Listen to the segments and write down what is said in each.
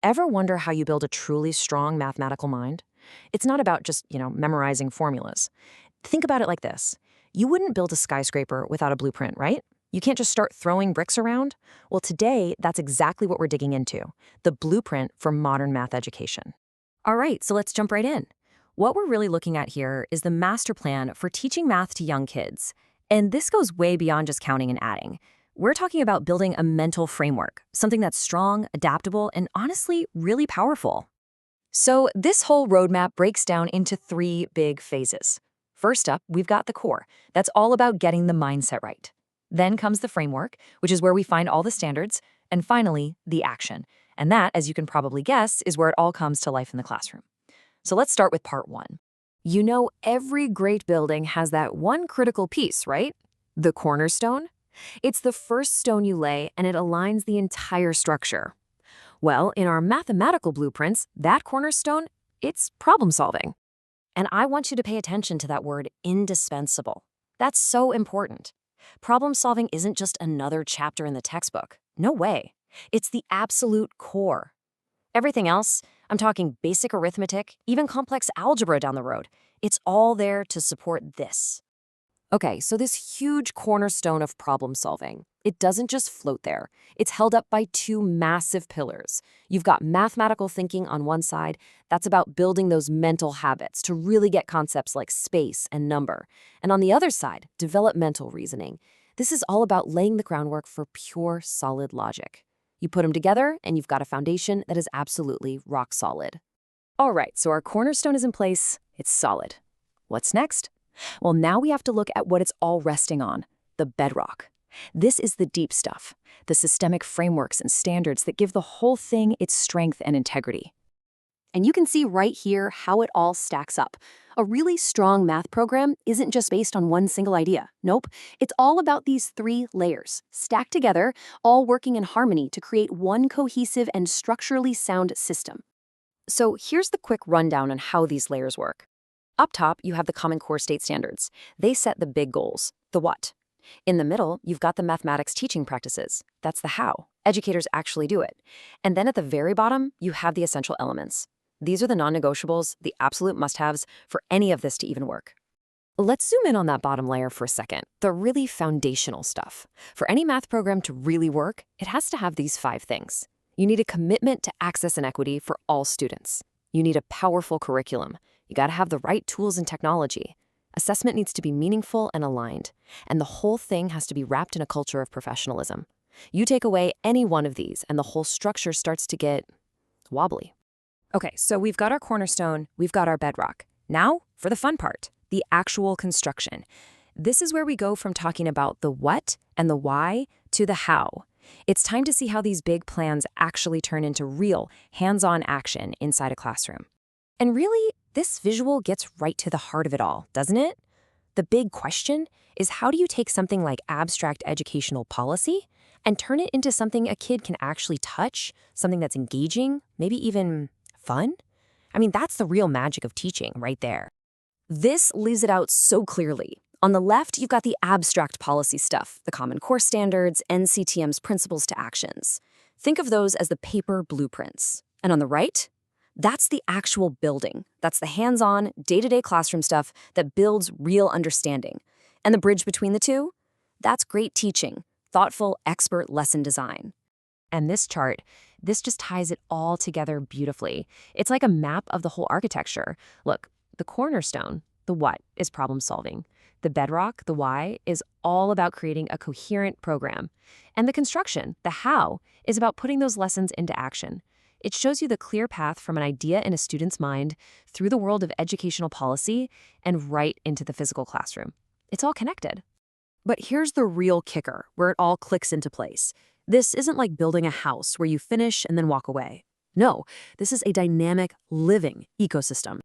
Ever wonder how you build a truly strong mathematical mind? It's not about just, memorizing formulas. Think about it like this. You wouldn't build a skyscraper without a blueprint, right? You can't just start throwing bricks around. Well, today, that's exactly what we're digging into, the blueprint for modern math education. All right, so let's jump right in. What we're really looking at here is the master plan for teaching math to young kids. And this goes way beyond just counting and adding. We're talking about building a mental framework, something that's strong, adaptable, and honestly, really powerful. So this whole roadmap breaks down into three big phases. First up, we've got the core. That's all about getting the mindset right. Then comes the framework, which is where we find all the standards. And finally, the action. And that, as you can probably guess, is where it all comes to life in the classroom. So let's start with part one. You know, every great building has that one critical piece, right? The cornerstone. It's the first stone you lay, and it aligns the entire structure. Well, in our mathematical blueprints, that cornerstone, it's problem solving. And I want you to pay attention to that word, indispensable. That's so important. Problem solving isn't just another chapter in the textbook. No way. It's the absolute core. Everything else, I'm talking basic arithmetic, even complex algebra down the road, it's all there to support this. Okay, so this huge cornerstone of problem solving, it doesn't just float there. It's held up by two massive pillars. You've got mathematical thinking on one side. That's about building those mental habits to really get concepts like space and number. And on the other side, developmental reasoning. This is all about laying the groundwork for pure, solid logic. You put them together, and you've got a foundation that is absolutely rock solid. All right, so our cornerstone is in place. It's solid. What's next? Well, now we have to look at what it's all resting on, the bedrock. This is the deep stuff, the systemic frameworks and standards that give the whole thing its strength and integrity. And you can see right here how it all stacks up. A really strong math program isn't just based on one single idea. Nope, it's all about these three layers, stacked together, all working in harmony to create one cohesive and structurally sound system. So here's the quick rundown on how these layers work. Up top, you have the Common Core State Standards. They set the big goals, the what. In the middle, you've got the mathematics teaching practices. That's the how. Educators actually do it. And then at the very bottom, you have the essential elements. These are the non-negotiables, the absolute must-haves for any of this to even work. Let's zoom in on that bottom layer for a second, the really foundational stuff. For any math program to really work, it has to have these 5 things. You need a commitment to access and equity for all students. You need a powerful curriculum. You got to have the right tools and technology. Assessment needs to be meaningful and aligned. And the whole thing has to be wrapped in a culture of professionalism. You take away any one of these, and the whole structure starts to get wobbly. Okay, so we've got our cornerstone, we've got our bedrock. Now, for the fun part, the actual construction. This is where we go from talking about the what and the why to the how. It's time to see how these big plans actually turn into real, hands-on action inside a classroom. And really, this visual gets right to the heart of it all, doesn't it? The big question is, how do you take something like abstract educational policy and turn it into something a kid can actually touch, something that's engaging, maybe even fun? I mean, that's the real magic of teaching right there. This lays it out so clearly. On the left, you've got the abstract policy stuff, the Common Core Standards, NCTM's principles to actions. Think of those as the paper blueprints. And on the right, that's the actual building. That's the hands-on, day-to-day classroom stuff that builds real understanding. And the bridge between the two? That's great teaching, thoughtful, expert lesson design. And this chart, this just ties it all together beautifully. It's like a map of the whole architecture. Look, the cornerstone, the what, is problem solving. The bedrock, the why, is all about creating a coherent program. And the construction, the how, is about putting those lessons into action. It shows you the clear path from an idea in a student's mind through the world of educational policy and right into the physical classroom. It's all connected. But here's the real kicker, where it all clicks into place. This isn't like building a house where you finish and then walk away. No, this is a dynamic, living ecosystem.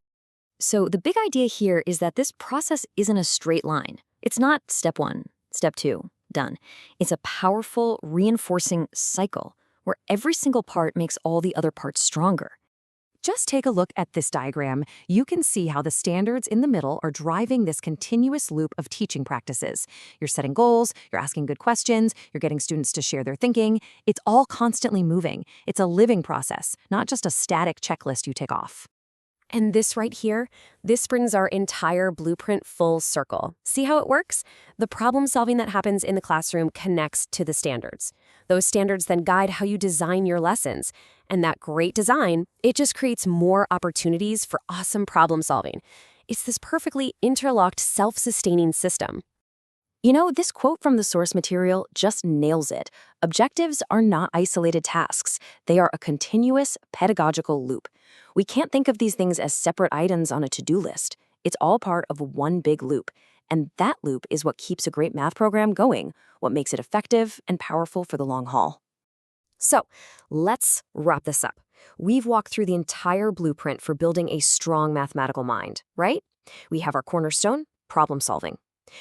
So the big idea here is that this process isn't a straight line. It's not step 1, step 2, done. It's a powerful, reinforcing cycle where every single part makes all the other parts stronger. Just take a look at this diagram. You can see how the standards in the middle are driving this continuous loop of teaching practices. You're setting goals, you're asking good questions, you're getting students to share their thinking. It's all constantly moving. It's a living process, not just a static checklist you tick off. And this right here, this brings our entire blueprint full circle. See how it works? The problem solving that happens in the classroom connects to the standards. Those standards then guide how you design your lessons. And that great design, it just creates more opportunities for awesome problem solving. It's this perfectly interlocked, self-sustaining system. You know, this quote from the source material just nails it. Objectives are not isolated tasks. They are a continuous pedagogical loop. We can't think of these things as separate items on a to-do list. It's all part of one big loop. And that loop is what keeps a great math program going, what makes it effective and powerful for the long haul. So, let's wrap this up. We've walked through the entire blueprint for building a strong mathematical mind, right? We have our cornerstone, problem solving.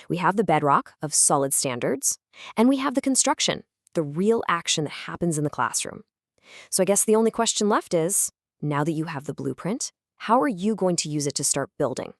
We have the bedrock of solid standards, and we have the construction, the real action that happens in the classroom. So I guess the only question left is, now that you have the blueprint, how are you going to use it to start building?